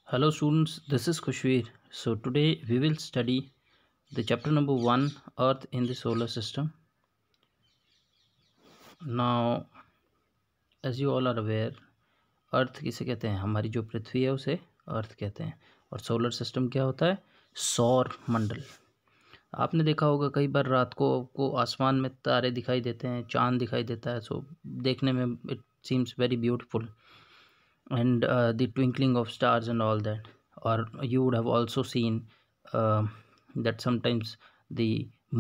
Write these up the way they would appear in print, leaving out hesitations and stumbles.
Hello students, this is Khushveer. So today we will study the chapter number 1, Earth in the solar system. Now as you all are aware, अर्थ किसे कहते हैं? हमारी जो पृथ्वी है उसे अर्थ कहते हैं। और सोलर सिस्टम क्या होता है? सौर मंडल। आपने देखा होगा कई बार रात को आसमान में तारे दिखाई देते हैं, चांद दिखाई देता है। सो देखने में it seems very beautiful and the twinkling of stars and all that. Or you would have also seen that sometimes the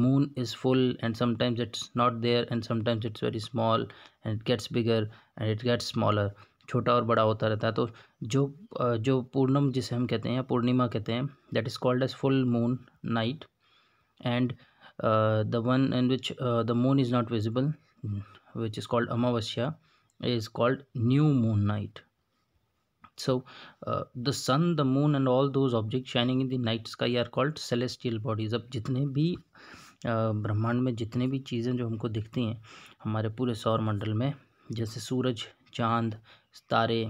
moon is full and sometimes it's not there and sometimes it's very small and it gets bigger and it gets smaller, छोटा और बड़ा होता रहता है। तो जो पूर्णम जिसे हम कहते हैं या पूर्णिमा कहते हैं, that is called as full moon night, and the one in which the moon is not visible, which is called amavasya, is called new moon night. So the sun, the moon and all those objects shining in the night sky are called celestial bodies. अब जितने भी ब्रह्मांड में जितने भी चीज़ें जो हमको दिखती हैं हमारे पूरे सौर मंडल में, जैसे सूरज, चांद, तारे,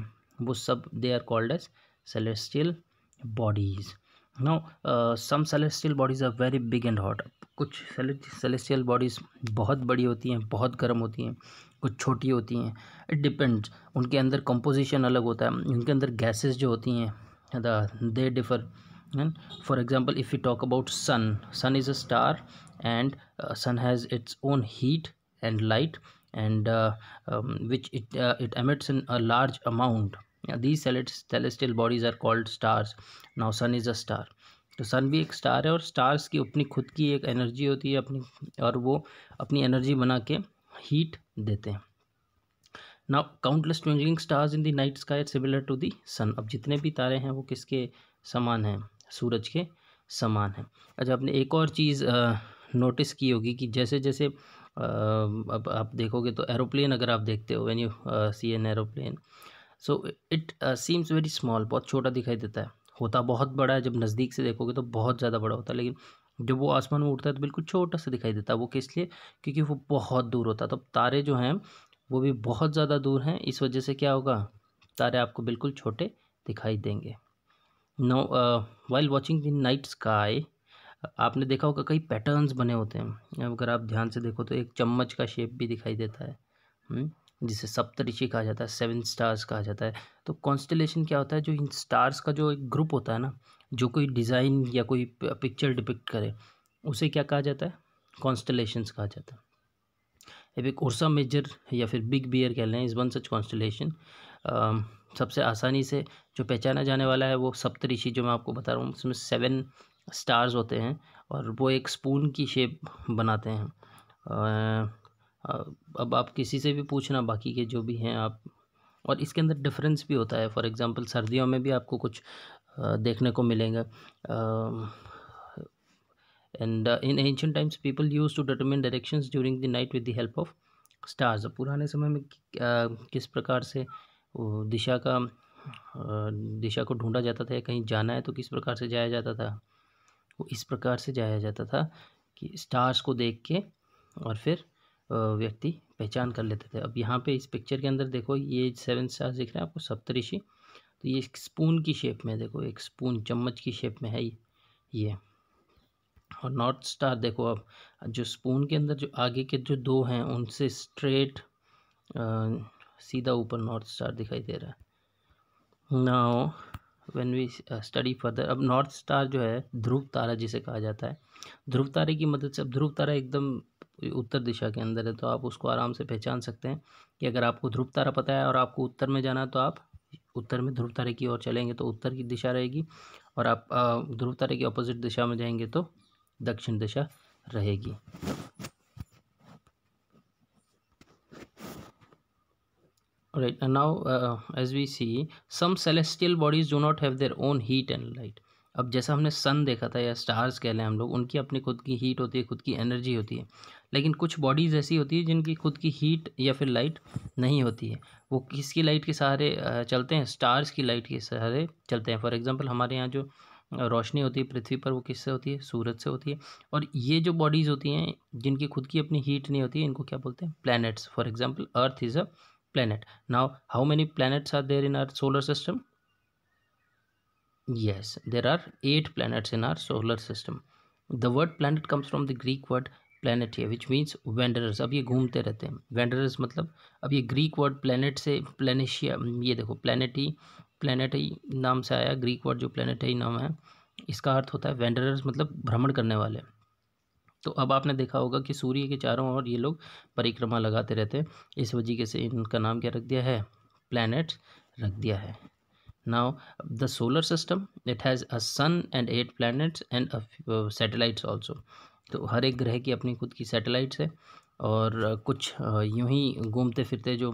वो सब they are called as celestial bodies. Now some celestial bodies are very big and hot. कुछ celestial bodies बहुत बड़ी होती हैं, बहुत गर्म होती हैं, कुछ छोटी होती हैं. इट डिपेंड्स, उनके अंदर कंपोजिशन अलग होता है, उनके अंदर गैसेस जो होती हैं they differ. For example if you talk about sun is a star and sun has its own heat and light and which it emits in a large amount. These celestial bodies are called stars. Now sun is a star. तो सन भी एक star है और stars की अपनी खुद की एक एनर्जी होती है अपनी, और वो अपनी एनर्जी बना के हीट देते हैं. Now countless twinkling stars in the night sky similar to the sun. अब जितने भी तारे हैं वो किसके समान हैं? सूरज के समान हैं. अच्छा, आपने एक और चीज़ नोटिस की होगी कि जैसे जैसे अब आप देखोगे तो एरोप्लेन अगर आप देखते हो, when you see an aeroplane, so it seems very small, बहुत छोटा दिखाई देता है. होता बहुत बड़ा है, जब नज़दीक से देखोगे तो बहुत ज़्यादा बड़ा होता है, लेकिन जब वो आसमान में उड़ता है तो बिल्कुल छोटा सा दिखाई देता है. वो किस लिए? क्योंकि वो बहुत दूर होता है. तो तारे जो हैं वो भी बहुत ज़्यादा दूर हैं, इस वजह से क्या होगा? तारे आपको बिल्कुल छोटे दिखाई देंगे. Know while watching the night sky, आपने देखा होगा कई पैटर्न्स बने होते हैं. अगर आप ध्यान से देखो तो एक चम्मच का शेप भी दिखाई देता है, जिसे सप्तऋषि कहा जाता है, 7 स्टार्स कहा जाता है. तो कॉन्स्टलेशन क्या होता है? जो इन स्टार्स का जो एक ग्रुप होता है ना, जो कोई डिज़ाइन या कोई पिक्चर डिपिक्ट करे, उसे क्या कहा जाता है? कॉन्स्टलेशंस कहा जाता है. अब एक उर्सा मेजर या फिर बिग बियर कह लें, इस वन सच कॉन्स्टलेशन. सबसे आसानी से जो पहचाना जाने वाला है वो सप्तऋषि जो मैं आपको बता रहा हूँ, उसमें 7 स्टार्स होते हैं और वो एक स्पून की शेप बनाते हैं. अब आप किसी से भी पूछना, बाकी के जो भी हैं आप, और इसके अंदर डिफरेंस भी होता है. फॉर एग्जांपल सर्दियों में भी आपको कुछ देखने को मिलेगा. And in ancient times people use to determine directions during the night with the help of stars. पुराने समय में किस प्रकार से दिशा को ढूंढा जाता था, या कहीं जाना है तो किस प्रकार से जाया जाता था? वो इस प्रकार से जाया जाता था कि स्टार्स को देख के और फिर व्यक्ति पहचान कर लेते थे. अब यहाँ पे इस पिक्चर के अंदर देखो, ये 7 स्टार्स दिख रहे हैं आपको, सप्तऋषि. तो ये एक स्पून की शेप में, देखो एक स्पून चम्मच की शेप में है ये. और नॉर्थ स्टार देखो, अब जो स्पून के अंदर जो आगे के जो 2 हैं उनसे स्ट्रेट सीधा ऊपर नॉर्थ स्टार दिखाई दे रहा है. Now when we study further, अब नॉर्थ स्टार जो है ध्रुव तारा जिसे कहा जाता है, ध्रुव तारे की मदद से, अब ध्रुव तारा एकदम उत्तर दिशा के अंदर है, तो आप उसको आराम से पहचान सकते हैं कि अगर आपको ध्रुव तारा पता है और आपको उत्तर में जाना है तो आप उत्तर में ध्रुव तारे की ओर चलेंगे तो उत्तर की दिशा रहेगी, और आप ध्रुव तारे की अपोजिट दिशा में जाएंगे तो दक्षिण दिशा रहेगी. Right, and now as we see, some celestial bodies do not have their own heat and light. अब जैसा हमने सन देखा था या स्टार्स कह लें हम लोग, उनकी अपनी खुद की हीट होती है, खुद की एनर्जी होती है. लेकिन कुछ बॉडीज़ ऐसी होती है जिनकी खुद की हीट या फिर लाइट नहीं होती है. वो किसकी लाइट के सहारे चलते हैं? स्टार्स की लाइट के सहारे चलते हैं. फॉर एग्जांपल हमारे यहाँ जो रोशनी होती है पृथ्वी पर, वो किससे होती है? सूरज से होती है. और ये जो बॉडीज़ होती हैं जिनकी खुद की अपनी हीट नहीं होती है, इनको क्या बोलते हैं? Planets. For example earth is a planet. Now how many planets are there in our solar system? Yes, there are 8 planets in our solar system. The word planet comes from the Greek word planetia, which means wanderers. अब ये घूमते रहते हैं. Wanderers मतलब अब ये Greek word planet से प्लेनेशिया, ये देखो प्लेनेटी नाम से आया. ग्रीक वर्ड जो प्लेनेटी नाम है, इसका अर्थ होता है wanderers, मतलब भ्रमण करने वाले. तो अब आपने देखा होगा कि सूर्य के चारों ओर ये लोग परिक्रमा लगाते रहते हैं. इस वजह से इनका नाम क्या रख दिया है? प्लैनेट्स रख दिया है. Now, the solar system, it has a sun and 8 planets and satellites also. तो हर एक ग्रह की अपनी खुद की सैटेलाइट्स है, और कुछ यूं ही घूमते फिरते, जो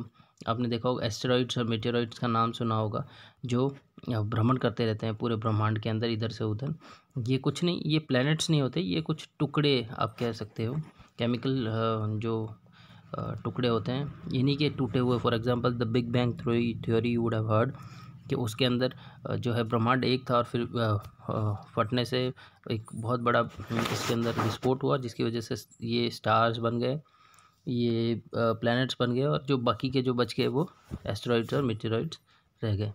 आपने देखा होगा एस्टेरॉइड्स और मेटेरॉइड्स का नाम सुना होगा, जो भ्रमण करते रहते हैं पूरे ब्रह्मांड के अंदर इधर से उधर. ये कुछ नहीं, ये प्लैनेट्स नहीं होते, ये कुछ टुकड़े आप कह सकते हो, केमिकल जो टुकड़े होते हैं, इन्हीं के टूटे हुए. For example the big bang theory you would have heard, कि उसके अंदर जो है ब्रह्मांड एक था, और फिर फटने से एक बहुत बड़ा इसके अंदर विस्फोट हुआ, जिसकी वजह से ये स्टार्स बन गए, ये प्लैनेट्स बन गए, और जो बाकी के जो बच गए वो एस्टेरॉइड्स और मेटेरॉइड्स रह गए.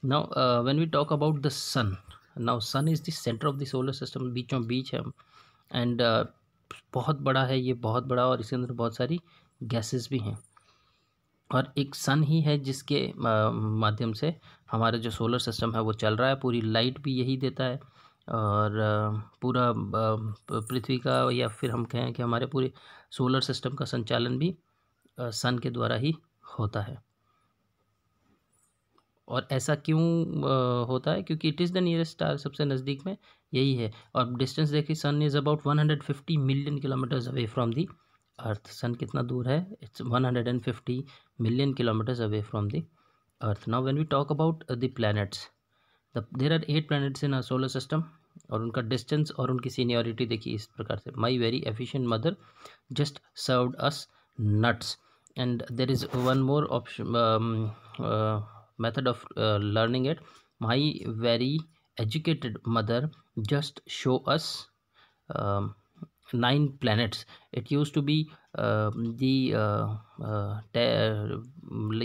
Now when we talk about the sun, now sun is the centre of the solar system, बीचों बीच है, एंड बहुत बड़ा है ये, बहुत बड़ा, और इसके अंदर बहुत सारी गैसेस भी हैं. और एक सन ही है जिसके माध्यम से हमारा जो सोलर सिस्टम है वो चल रहा है. पूरी लाइट भी यही देता है, और पूरा पृथ्वी का, या फिर हम कहें कि हमारे पूरे सोलर सिस्टम का संचालन भी सन के द्वारा ही होता है. और ऐसा क्यों होता है? क्योंकि it is the nearest star, सबसे नज़दीक में यही है. और डिस्टेंस देखिए, sun is about 150 million kilometres away from the earth. Sun कितना दूर है? It's 150 million kilometres away from the earth. Now when we talk about the planets, there are 8 planets in our solar system, और उनका distance और उनकी seniority देखिए इस प्रकार से. My very efficient mother just served us nuts. And there is one more option method of learning it. My very educated mother just show us 9 planets. It used to be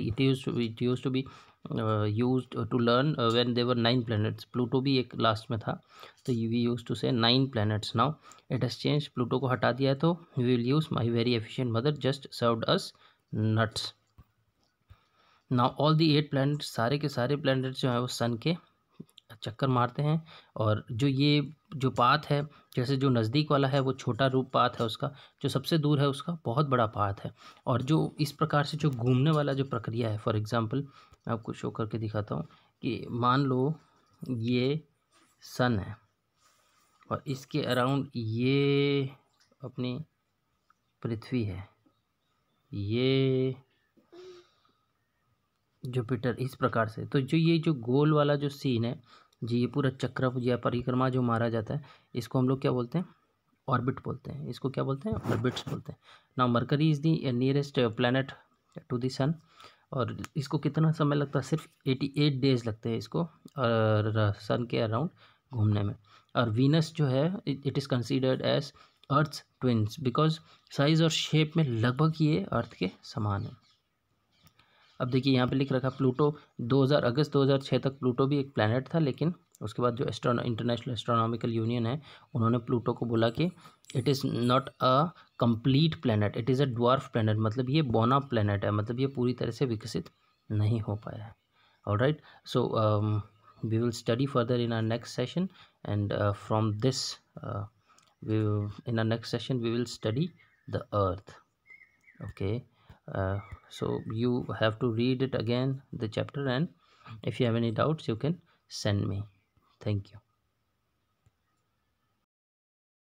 it used to be used to learn when there were 9 planets. Pluto भी एक last में था, तो we used to say 9 planets. Now it has changed, Pluto को हटा दिया है, तो we will use my very efficient mother just served us nuts. Now all the 8 planet, सारे के सारे प्लैनेट जो है वो सन के चक्कर मारते हैं. और जो ये जो पाथ है, जैसे जो नज़दीक वाला है वो छोटा रूप पाथ है उसका, जो सबसे दूर है उसका बहुत बड़ा पाथ है. और जो इस प्रकार से जो घूमने वाला जो प्रक्रिया है, फॉर एग्जांपल मैं आपको शो करके दिखाता हूँ, कि मान लो ये सन है, और इसके अराउंड ये अपनी पृथ्वी है, ये जुपिटर, इस प्रकार से. तो जो ये जो गोल वाला जो सीन है जी, ये पूरा चक्र या परिक्रमा जो मारा जाता है, इसको हम लोग क्या बोलते हैं? ऑर्बिट बोलते हैं. इसको क्या बोलते हैं? ऑर्बिट्स बोलते हैं. Now Mercury is the nearest planet to the sun, और इसको कितना समय लगता है? सिर्फ 88 डेज लगते हैं इसको और सन के अराउंड घूमने में. और वीनस जो है, it is considered as earth twins, because size और शेप में लगभग ये अर्थ के समान है. अब देखिए यहाँ पे लिख रखा प्लूटो, अगस्त 2006 तक प्लूटो भी एक प्लैनेट था, लेकिन उसके बाद जो इंटरनेशनल एस्ट्रोनॉमिकल यूनियन है, उन्होंने प्लूटो को बोला कि it is not a complete planet, it is a dwarf planet. मतलब ये बोना प्लैनेट है, मतलब ये पूरी तरह से विकसित नहीं हो पाया है. Alright, so we will study further in our next session, and from this in our next session we will study the earth. Okay, so you have to read it again, the chapter, and if you have any doubts you can send me. Thank you.